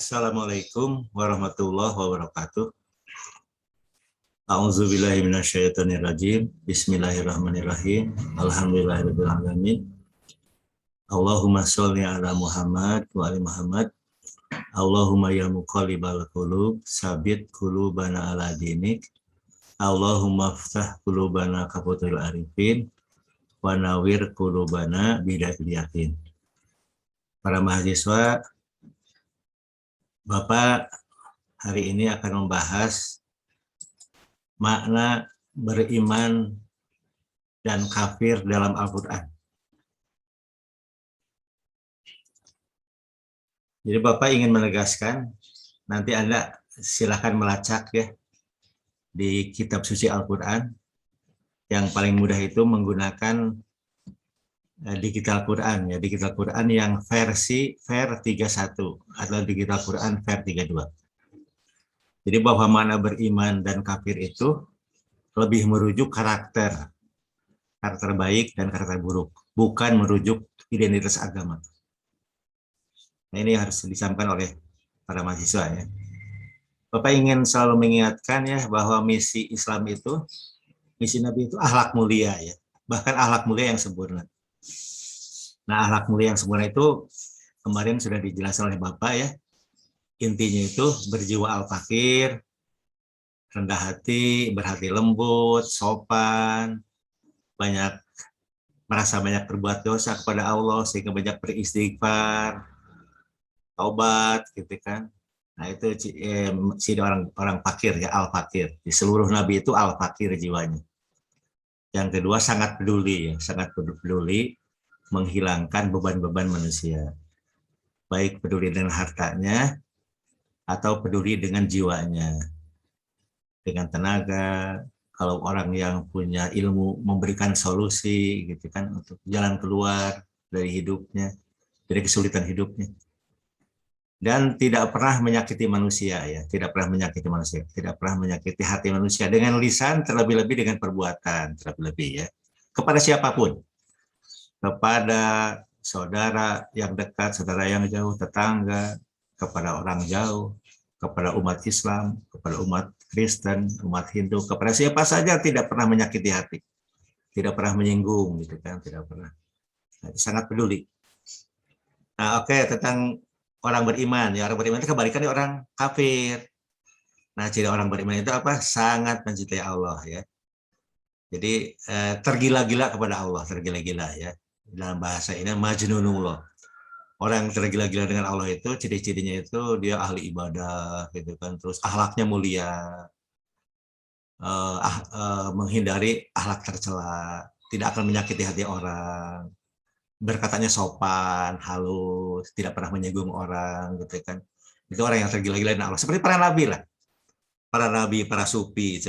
Assalamualaikum warahmatullahi wabarakatuh. A'udzubillahi minasyaitonirrajim. Bismillahirrahmanirrahim. Alhamdulillahirabbil alamin. Allahumma sholli ala Muhammad wa ali Muhammad. Allahumma ya muqallibal qulub, sabit qulubana ala dinik. Allahumma ftah qulubana kafutul arifin wa nawwir qulubana bidatil yakin. Para mahasiswa, Bapak hari ini akan membahas makna beriman dan kafir dalam Al-Quran. Jadi Bapak ingin menegaskan, nanti Anda silakan melacak ya di kitab suci Al-Quran. Yang paling mudah itu menggunakan digital Quran, ya digital Quran yang versi VER 31 atau digital Quran VER 32. Jadi bahwa makna beriman dan kafir itu lebih merujuk karakter baik dan karakter buruk, bukan merujuk identitas agama. Nah, ini harus disampaikan oleh para mahasiswa ya. Bapak ingin selalu mengingatkan ya bahwa misi Islam itu, misi Nabi itu akhlak mulia ya, bahkan akhlak mulia yang sempurna. Nah, akhlak mulia yang sempurna itu kemarin sudah dijelaskan oleh Bapak ya. Intinya itu berjiwa al-fakir, rendah hati, berhati lembut, sopan, merasa banyak berbuat dosa kepada Allah sehingga banyak beristighfar, taubat gitu kan. Nah, itu orang fakir ya, al-fakir. Di seluruh nabi itu al-fakir jiwanya. Yang kedua sangat peduli ya, sangat peduli menghilangkan beban-beban manusia. Baik peduli dengan hartanya atau peduli dengan jiwanya. Dengan tenaga, kalau orang yang punya ilmu memberikan solusi gitu kan untuk jalan keluar dari hidupnya, dari kesulitan hidupnya. Dan tidak pernah menyakiti manusia ya, tidak pernah menyakiti manusia, tidak pernah menyakiti hati manusia dengan lisan, terlebih-lebih dengan perbuatan, terlebih-lebih ya. Kepada siapapun. Kepada saudara yang dekat, saudara yang jauh, tetangga, kepada orang jauh, kepada umat Islam, kepada umat Kristen, umat Hindu, kepada siapa saja tidak pernah menyakiti hati, tidak pernah menyinggung, gitu kan, tidak pernah. Nah, sangat peduli. Nah, oke, tentang orang beriman, ya orang beriman itu kebalikan orang kafir. Nah, ciri orang beriman itu apa? Sangat mencintai Allah ya. Jadi tergila-gila kepada Allah, tergila-gila ya. Dalam bahasa ini majnunullah. Orang yang tergila-gila dengan Allah itu ciri-cirinya itu dia ahli ibadah gitu kan, terus akhlaknya mulia, menghindari akhlak tercela, tidak akan menyakiti hati orang, berkatanya sopan, halus, tidak pernah menyinggung orang gitu kan. Itu orang yang tergila-gila dengan Allah. Seperti para nabi lah. Para nabi, para sufi,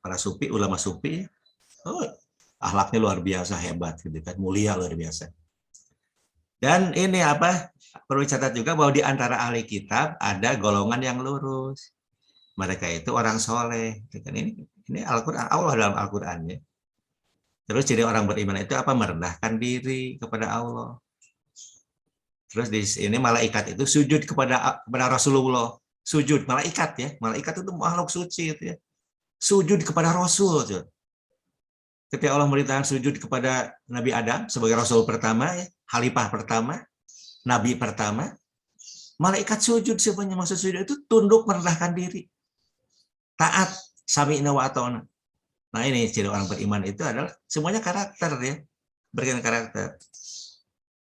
para sufi, ulama sufi, akhlaknya luar biasa hebat gitu kan, mulia luar biasa. Dan ini apa? Perlu dicatat juga bahwa di antara ahli kitab ada golongan yang lurus. Mereka itu orang soleh. Ini Al-Quran, Allah dalam Al-Qurannya. Terus jadi orang beriman itu apa? Merendahkan diri kepada Allah. Terus di sini malaikat itu sujud kepada Rasulullah. Sujud, malaikat ya. Malaikat itu makhluk suci itu ya. Sujud kepada Rasul. Ketika Allah memerintahkan sujud kepada Nabi Adam sebagai Rasul pertama, ya, Khalifah pertama, Nabi pertama, malaikat sujud semuanya. Maksud sujud itu tunduk merendahkan diri. Taat, sami'na wa ata'na. Nah ini ciri orang beriman itu adalah semuanya karakter ya. Berkaitan karakter.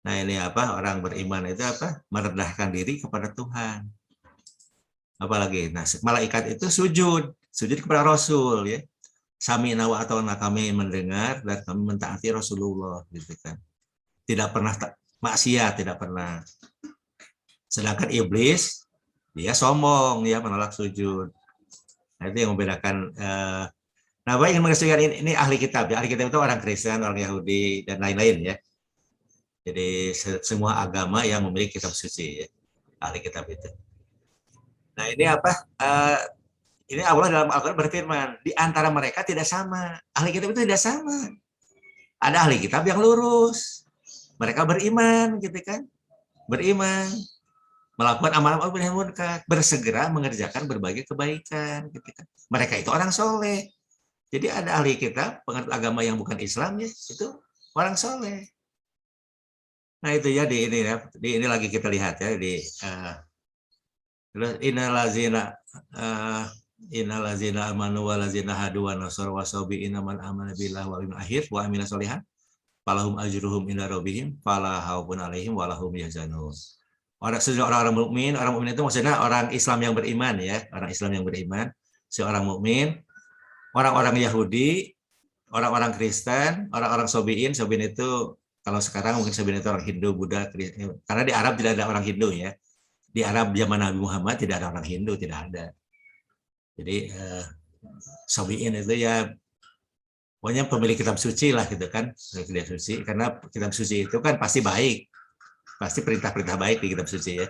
Nah ini apa? Orang beriman itu apa? Merendahkan diri kepada Tuhan. Apalagi, nah malaikat itu sujud kepada Rasul ya. Sami'na wa ata'na, kami mendengar dan kami mentaati Rasulullah gitu kan. Tidak pernah maksiat, tidak pernah. Sedangkan iblis dia sombong, dia menolak sujud. Nah, itu yang membedakan. Nah, Bapak ingin mengistilahkan ini ahli kitab ya. Ahli kitab itu orang Kristen, orang Yahudi dan lain-lain ya. Jadi semua agama yang memiliki kitab suci ya. Ahli kitab itu. Nah, ini apa? Ini Allah dalam Al-Quran berfirman, di antara mereka tidak sama. Ahli kitab itu tidak sama. Ada ahli kitab yang lurus. Mereka beriman, gitu kan? Beriman. melakukan amal-amal nahi munkar, bersegera mengerjakan berbagai kebaikan. Gitu kan. Mereka itu orang soleh. Jadi ada ahli kitab, penganut agama yang bukan Islam ya, itu orang soleh. Nah itu ya di ini lagi kita lihat ya di innalazina innalazina amanu walazina hadu wa nasara wa sabiina man amana billah wal yawmil akhir wa amila sholihan falahum ajruhum inda rabbihim fala khaufun alaihim wa lahum yahzanun. Orang mukmin itu maksudnya orang Islam yang beriman ya, orang Islam yang beriman, seorang mukmin, orang-orang Yahudi, orang-orang Kristen, orang-orang Sobiin itu kalau sekarang mungkin Sobiin itu orang Hindu, Buddha, karena di Arab tidak ada orang Hindu ya. Di Arab zaman Nabi Muhammad tidak ada orang Hindu, tidak ada. Jadi Sobiin itu ya pokoknya pemilik kitab suci lah gitu kan, kitab suci, karena kitab suci itu kan pasti baik, pasti perintah-perintah baik di kitab suci ya.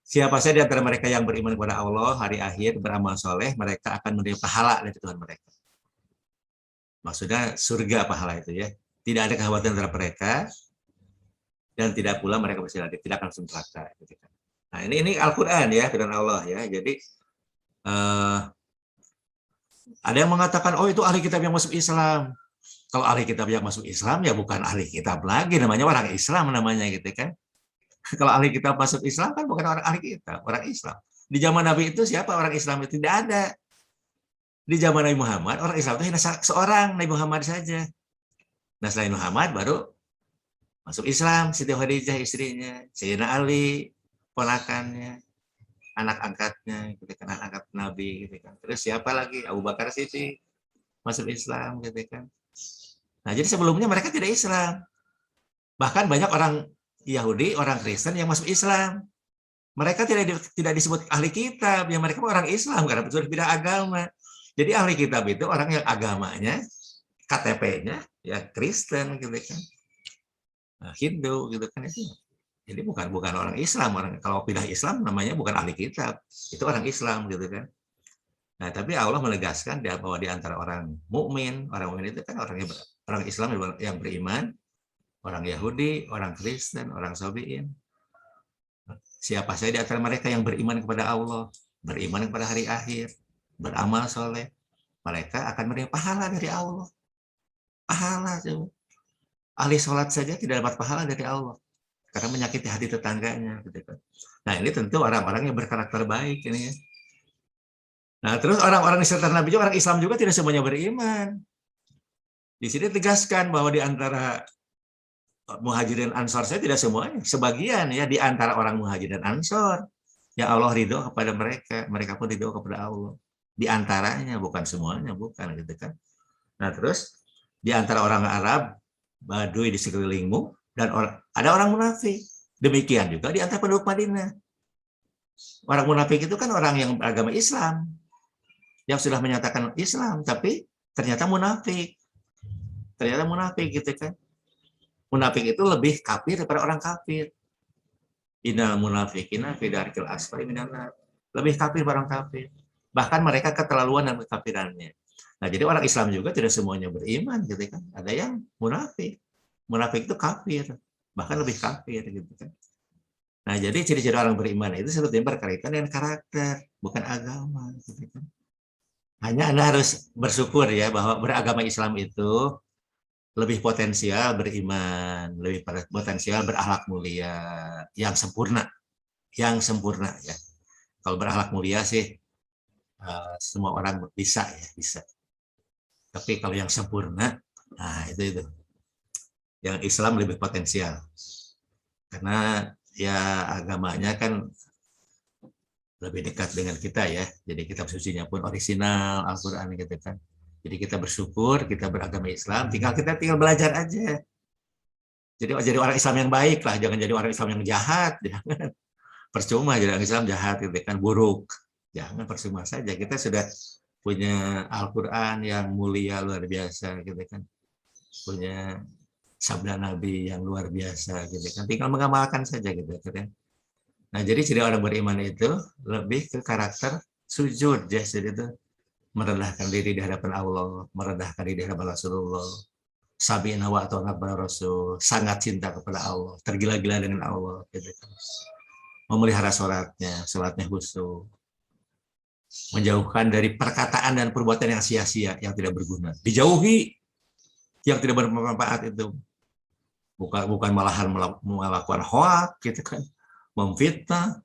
Siapa saja di antara mereka yang beriman kepada Allah, hari akhir, beramal soleh, mereka akan menerima pahala dari Tuhan mereka. Maksudnya surga pahala itu ya. Tidak ada kekhawatiran antara mereka, dan tidak pula mereka tidak akan masuk neraka. Nah ini Al-Quran ya, firman Allah ya. Jadi ada yang mengatakan, oh itu ahli kitab yang masuk Islam. Kalau ahli kitab yang masuk Islam ya bukan ahli kitab lagi, namanya orang Islam namanya gitu kan. Kalau ahli kitab masuk Islam kan bukan orang ahli kitab, orang Islam. Di zaman Nabi itu siapa orang Islam itu? Tidak ada. Di zaman Nabi Muhammad, orang Islam itu hanya seorang, Nabi Muhammad saja. Nah selain Muhammad baru masuk Islam, Siti Khadijah istrinya, Sayyidina Ali, ponakannya, anak angkatnya, gitu kan, anak angkat Nabi, gitu kan. Terus siapa lagi? Abu Bakar Siddiq masuk Islam, gitu kan. Nah jadi sebelumnya mereka tidak Islam. Bahkan banyak orang Yahudi, orang Kristen yang masuk Islam. Mereka tidak disebut ahli kitab, yang mereka orang Islam karena sudah beda agama. Jadi ahli kitab itu orang yang agamanya, KTP-nya ya Kristen gitu kan, nah, Hindu gitu kan itu. Jadi bukan orang Islam, kalau pindah Islam namanya bukan ahli kitab, itu orang Islam gitu kan. Nah tapi Allah menegaskan bahwa di antara orang mukmin itu kan orang Islam yang beriman. Orang Yahudi, orang Kristen, orang Sabiin. Siapa saja di antara mereka yang beriman kepada Allah, beriman kepada hari akhir, beramal soleh, mereka akan menerima pahala dari Allah. Pahala. Ahli sholat saja tidak dapat pahala dari Allah, karena menyakiti hati tetangganya. Nah ini tentu orang-orang yang berkarakter baik ini. Nah terus orang-orang di sekitar Nabi juga, orang Islam juga tidak semuanya beriman. Di sini tegaskan bahwa di antara Muhajirin Ansor saya tidak semuanya, sebagian ya di antara orang Muhajirin Ansor ya Allah ridho kepada mereka pun ridho kepada Allah. Di antaranya, bukan semuanya, bukan gitu kan. Nah terus di antara orang Arab, Baduy di sekelilingmu, dan ada orang munafik. Demikian juga di antara penduduk Madinah. Orang munafik itu kan orang yang beragama Islam, yang sudah menyatakan Islam, tapi ternyata munafik. Ternyata munafik gitu kan. Munafik itu lebih kafir daripada orang kafir. Innal munafiqina fi darkil asfali minan nar. Lebih kafir daripada orang kafir. Bahkan mereka keterlaluan dan kekafirannya. Nah, jadi orang Islam juga tidak semuanya beriman gitu kan. Ada yang munafik. Munafik itu kafir, bahkan lebih kafir gitu kan. Nah, jadi ciri-ciri orang beriman itu sebetulnya berkaitan dengan karakter, bukan agama gitu kan. Hanya Anda harus bersyukur ya bahwa beragama Islam itu lebih potensial beriman, lebih potensial berakhlak mulia, yang sempurna ya. Kalau berakhlak mulia sih semua orang bisa ya, bisa. Tapi kalau yang sempurna, nah itu yang Islam lebih potensial, karena ya agamanya kan lebih dekat dengan kita ya. Jadi kitab sucinya pun orisinal, Al-Quran gitu kan. Jadi kita bersyukur, kita beragama Islam, kita tinggal belajar aja. Jadi orang Islam yang baik lah, jangan jadi orang Islam yang jahat. Jangan. Percuma jadi orang Islam jahat, gitu kan, buruk. Jangan, percuma saja. Kita sudah punya Al-Quran yang mulia luar biasa, gitu kan. Punya sabda Nabi yang luar biasa, gitu kan. Tinggal mengamalkan saja, gitu kan. Nah, jadi orang beriman itu lebih ke karakter sujud, jadi itu merendahkan diri di hadapan Allah, merendahkan diri di hadapan Rasulullah, sabiin hawa atau kepada Rasul, sangat cinta kepada Allah, tergila-gila dengan Allah. Gitu. memelihara sholatnya khusyuk, menjauhkan dari perkataan dan perbuatan yang sia-sia, yang tidak berguna. Dijauhi yang tidak bermanfaat itu. Bukan malahan melakukan hoak, gitu kan, memfitnah,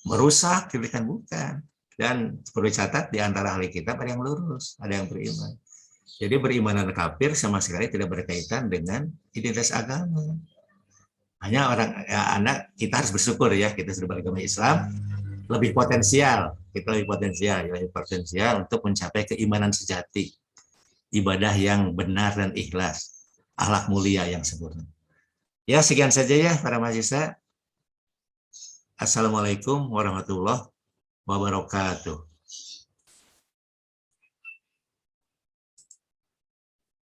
merusak, gitu kan, bukan. Dan perlu dicatat di antara ahli kitab ada yang lurus, ada yang beriman. Jadi beriman dan kafir sama sekali tidak berkaitan dengan identitas agama. Hanya anak kita harus bersyukur ya, kita sudah beragama Islam, lebih potensial, kita lebih potensial untuk mencapai keimanan sejati, ibadah yang benar dan ikhlas, akhlak mulia yang sempurna. Ya, sekian saja ya para mahasiswa. Assalamualaikum warahmatullahi wabarakatuh.